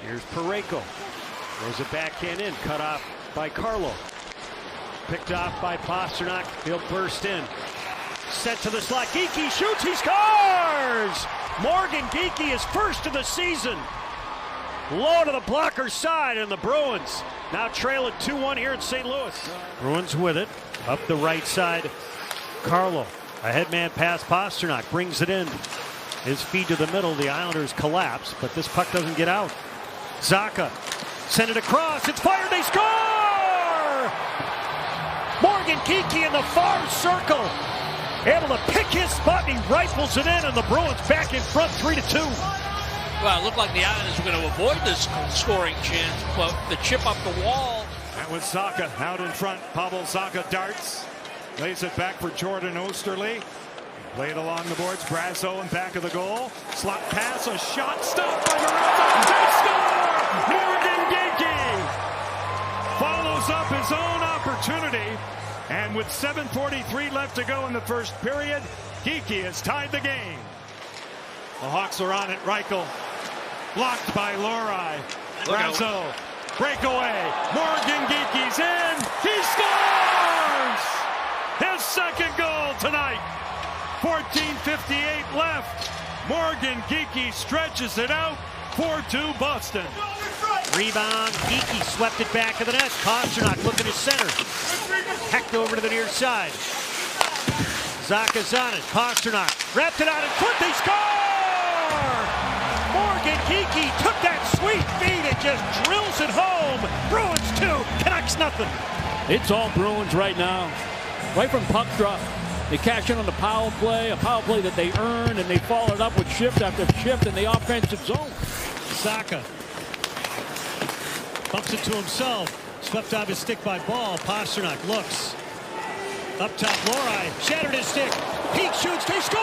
Here's Parayko. Throws it backhand in, cut off by Carlo. Picked off by Pastrnak. He'll burst in. Set to the slot. Geekie shoots. He scores! Morgan Geekie is first of the season. Low to the blocker's side, and the Bruins now trail at 2-1 here in St. Louis. Bruins with it. Up the right side. Carlo. A headman pass. Pastrnak brings it in. His feed to the middle. The Islanders collapse, but this puck doesn't get out. Zacha send it across. It's fired. They score! Morgan Geekie in the far circle. Able to pick his spot, and he rifles it in, and the Bruins back in front 3-2. Well, it looked like the Islanders were going to avoid this scoring chance, but the chip up the wall. That was Zacha out in front. Pavel Zacha darts. Lays it back for Jordan Osterley. Played along the boards. Brazo in back of the goal. Slot pass. A shot stopped by Morozov. They score! Morgan Geekie follows up his own opportunity. And with 7:43 left to go in the first period, Geekie has tied the game. The Hawks are on it. Reichel blocked by Lohrei. Brazo breakaway. Morgan Geekie's in. He scores! His second goal tonight. 14:58 left. Morgan Geekie stretches it out. 4-2 Boston. Rebound. Geekie swept it back to the net. Pastrnak looking at center. Hecked over to the near side. Zacha's on it. Pastrnak wrapped it out in front. They score! Morgan Geekie took that sweet feed and just drills it home. Bruins 2, Canucks nothing. It's all Bruins right now. Right from puck drop. They cash in on the power play, a power play that they earned, and they followed up with shift after shift in the offensive zone. Zacha bumps it to himself. Swept off his stick by Ball. Pastrnak looks. Up top, Lohrei shattered his stick. He shoots. They score!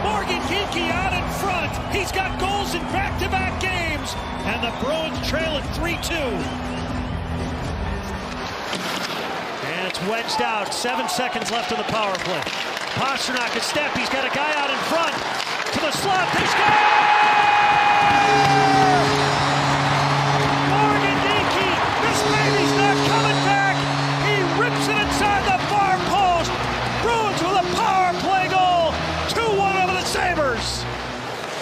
Morgan Geekie out in front. He's got goals in back-to-back games. And the Bruins trail at 3-2. And it's wedged out. 7 seconds left in the power play. Pastrnak a step. He's got a guy out in front. To the slot. They score! Morgan Geekie. This baby's not coming back. He rips it inside the far post. Bruins with a power play goal. 2-1 over the Sabres.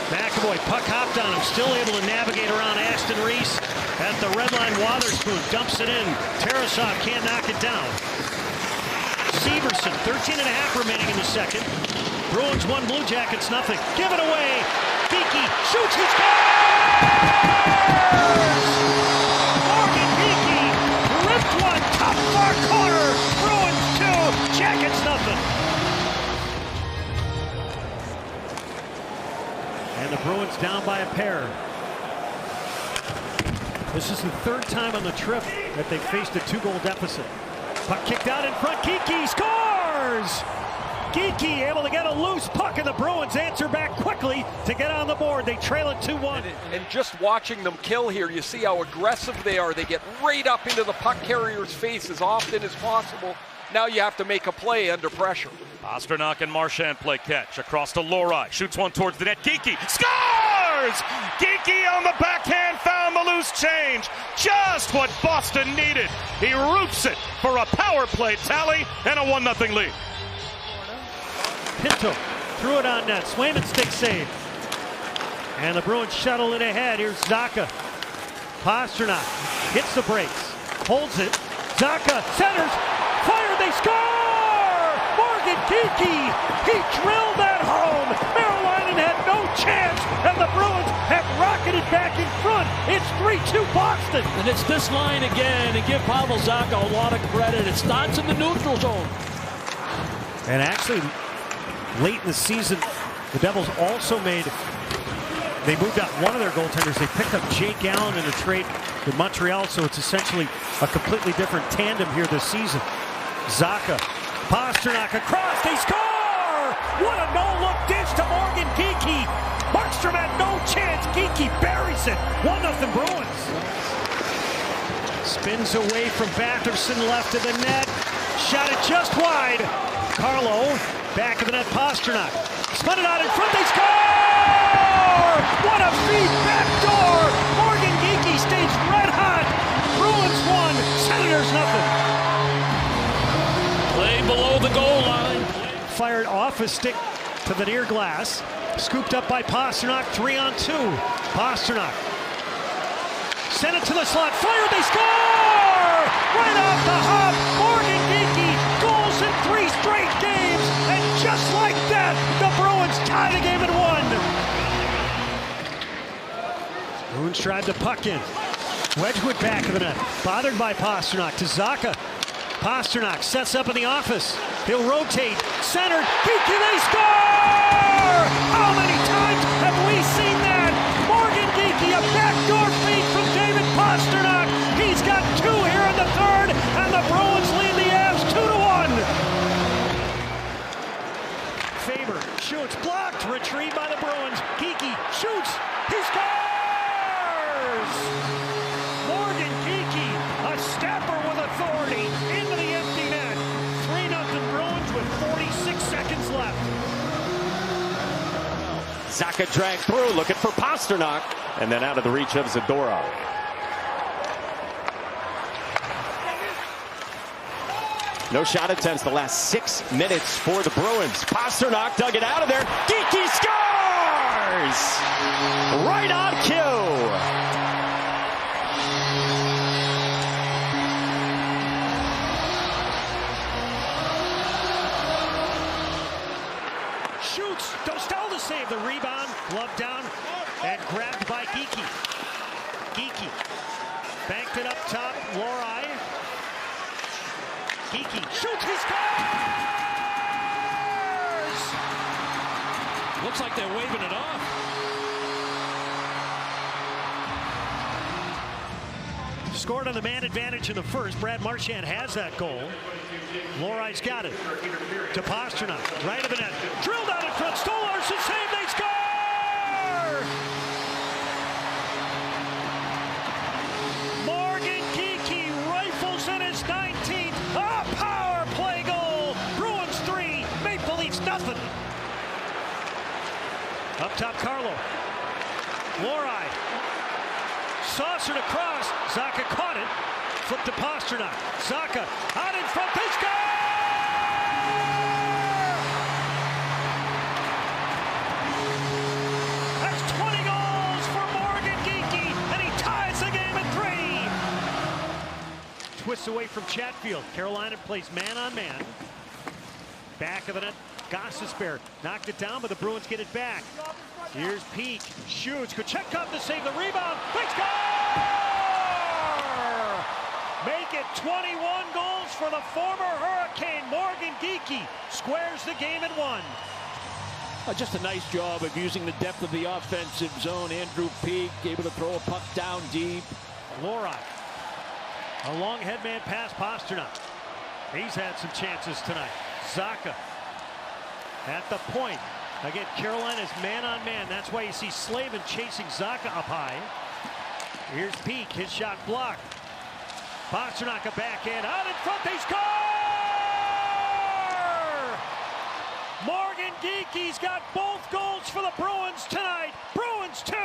McAvoy puck hopped on him. Still able to navigate around Aston Reese. At the red line, Wotherspoon dumps it in. Tarasov can't knock it down. Severson, 13.5 remaining in the second. Bruins 1, Blue Jackets nothing. Give it away. Geekie shoots. He scores! Morgan Geekie ripped one top far corner. Bruins 2, Jackets nothing. And the Bruins down by a pair. This is the third time on the trip that they've faced a 2-goal deficit. Puck kicked out in front. Geekie scores! Geekie able to get a loose puck, and the Bruins answer back quickly to get on the board. They trail it 2-1. And just watching them kill here, you see how aggressive they are. They get right up into the puck carrier's face as often as possible. Now you have to make a play under pressure. Pastrnak and Marchand play catch. Across to Lohrei. Shoots one towards the net. Geekie scores! Geekie on the backhand found the loose change. Just what Boston needed. He roofs it for a power play tally and a 1-0 lead. Pinto threw it on net. Swayman stick save. And the Bruins shuttle it ahead. Here's Zacha. Pastrnak hits the brakes. Holds it. Zacha centers. Fired. They score! Morgan Geekie. He drilled that home. Merrill had no chance. And the Bruins have rocketed back in front. It's 3-2 Boston. And it's this line again. And give Pavel Zacha a lot of credit. It starts in the neutral zone. And actually, late in the season, the Devils also they moved out one of their goaltenders. They picked up Jake Allen in a trade with Montreal, so it's essentially a completely different tandem here this season. Zacha, Pastrnak across, they score! What a no-look dish to Morgan Geekie. Markstrom had no chance. Geekie buries it. 1-0 Bruins. Spins away from Batherson, left of the net. Shot it just wide. Carlo, back of the net, Pastrnak. Spun it out in front, they score! What a feed, Backdoor! fired off a stick to the near glass. Scooped up by Pastrnak, 3-on-2. Pastrnak sent it to the slot, fired, they score! Right off the hop, Morgan Geekie, goals in 3 straight games, and just like that, the Bruins tie the game at 1. Bruins tried to puck in. Wedgwood back of the net, bothered by Pastrnak to Zacha. Pastrnak sets up in the office. He'll rotate, centered, Geekie, they score! How many times have we seen that? Morgan Geekie, a backdoor feed from David Pastrnak. He's got 2 here in the third, and the Bruins lead the Avs 2-1. Faber shoots, blocked, retrieved by the Bruins. Geekie shoots, he scores! Morgan Geekie, a stepper with authority, into the empty net. 3-0 Bruins with 46 seconds left. Zacha dragged through, looking for Pastrnak, and then out of the reach of Zadorov. No shot attempts the last 6 minutes for the Bruins. Pastrnak dug it out of there. Geekie scores! Right on cue. Shoots, Dostal to save the rebound, glove down, and grabbed by Geekie. Geekie banked it up top, Lorai. Geekie shoots, he scores! Looks like they're waving it off. Scored on the man advantage in the first. Brad Marchand has that goal. Lorai's got it. To Pastrnak, right of the net. Drilled out in front. Stolarson save. They score! Morgan Geekie rifles in his 19th. A power play goal. Bruins 3, Maple Leafs nothing. Up top, Carlo. Lorai. Saucered across. Zacha caught it. Flip to Pastrnak. Zacha out in front. They score! That's 20 goals for Morgan Geekie, and he ties the game at 3. Twists away from Chatfield. Carolina plays man-on-man. Back of the net. Gostisbehere knocked it down, but the Bruins get it back. Here's Peak. Shoots. Kochetkov to save the rebound. They score! Make it 21 goals for the former Hurricane. Morgan Geekie squares the game at 1. Just a nice job of using the depth of the offensive zone. Andrew Peak able to throw a puck down deep. Lorai. A long headman pass, Pastrnak. He's had some chances tonight. Zacha at the point. Again, Carolina's man-on-man. That's why you see Slavin chasing Zacha up high. Here's Peak. His shot blocked. Pastrnak a backhand. Out in front. They score! Morgan Geekie's got both goals for the Bruins tonight. Bruins 2,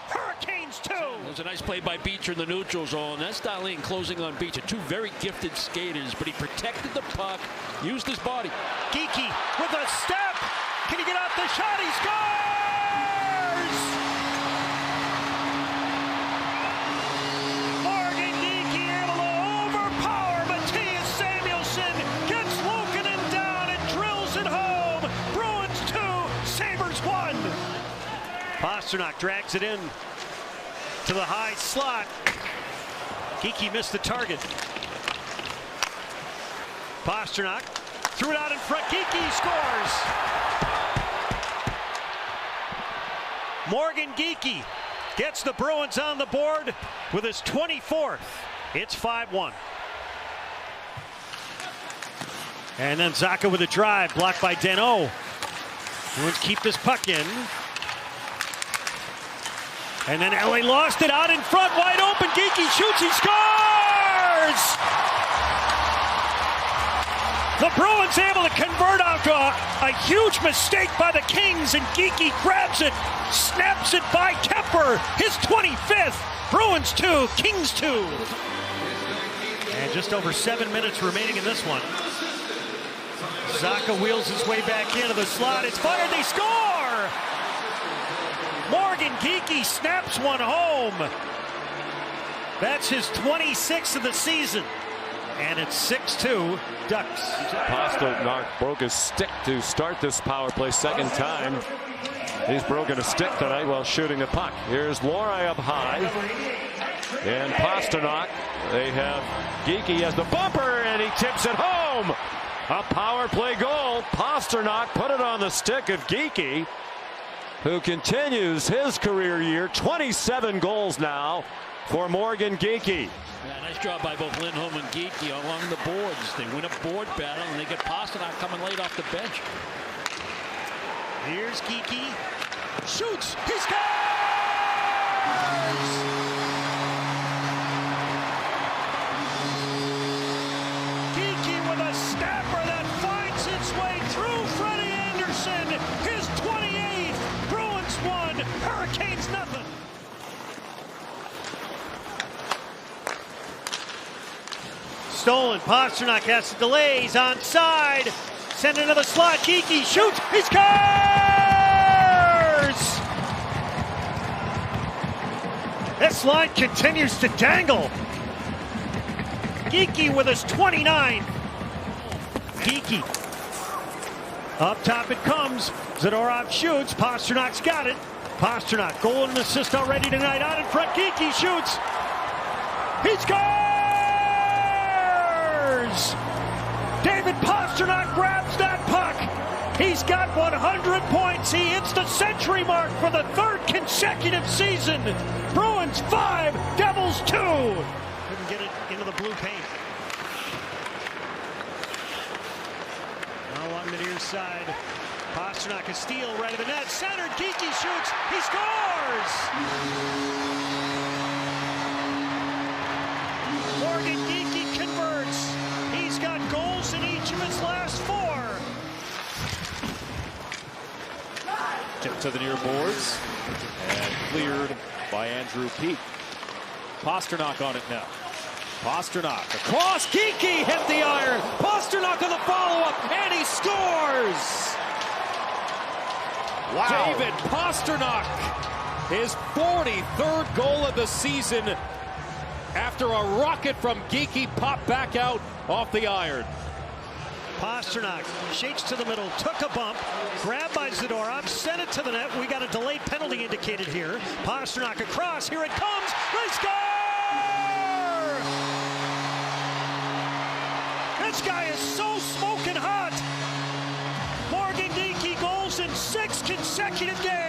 Hurricanes 2. There's a nice play by Beecher in the neutral zone. That's Dahlin closing on Beecher. 2 very gifted skaters, but he protected the puck, used his body. Geekie with a step. Can he get off the shot? He scores! Morgan Geekie able to overpower Mattias Samuelsson. Gets Luukkonen down and drills it home. Bruins 2, Sabres 1. Pastrnak drags it in to the high slot. Geekie missed the target. Pastrnak threw it out in front. Geekie scores. Morgan Geekie gets the Bruins on the board with his 24th. It's 5-1. And then Zacha with a drive, blocked by Danault. Bruins keep this puck in. And then LA lost it out in front, wide open. Geekie shoots, he scores! The Bruins able to convert out to a huge mistake by the Kings, and Geekie grabs it, snaps it by Kemper, his 25th. Bruins 2, Kings 2. And just over 7 minutes remaining in this one. Zacha wheels his way back into the slot. It's fired. They score! Morgan Geekie snaps one home. That's his 26th of the season. And it's 6-2 Ducks. Pasternak broke his stick to start this power play. Second time he's broken a stick tonight while shooting a puck. Here's Lohrei up high. And Pasternak, they have Geekie as the bumper, and he tips it home. A power play goal. Pasternak put it on the stick of Geekie, who continues his career year. 27 goals now for Morgan Geekie. Yeah, nice job by both Lindholm and Geekie along the boards. They win a board battle, and they get Pasternak coming late off the bench. Here's Geekie. Shoots. He scores! Geekie with a snapper that finds its way through Freddie Anderson. His 28th. Bruins 1. Hurricanes nothing. Stolen. Pasternak has to delay. He's onside. Send into the slot. Geekie shoots. He scores! This line continues to dangle. Geekie with his 29th. Geekie. Up top it comes. Zadorov shoots. Pasternak's got it. Pasternak, goal and assist already tonight. Out in front. Geekie shoots. He scores! David Pasternak grabs that puck. He's got 100 points. He hits the century mark for the third consecutive season. Bruins 5, Devils 2. Couldn't get it into the blue paint. Now along the near side. Pasternak a steal right of the net. Centered. Geekie shoots. He scores! Morgan Geekie converts. He's got goals in each of his last 4. Tip to the near boards and cleared by Andrew Peak. Pasternak on it now. Pasternak across. Geekie hit the iron. Pasternak on the follow-up, and he scores! Wow. David Pasternak, his 43rd goal of the season after a rocket from Geekie popped back out off the iron. Pasternak shakes to the middle, took a bump, grabbed by Zadorov, sent it to the net. We got a delayed penalty indicated here. Pasternak across, here it comes, they score! This guy is so smoking hot. Morgan Geekie goals in 6 consecutive games.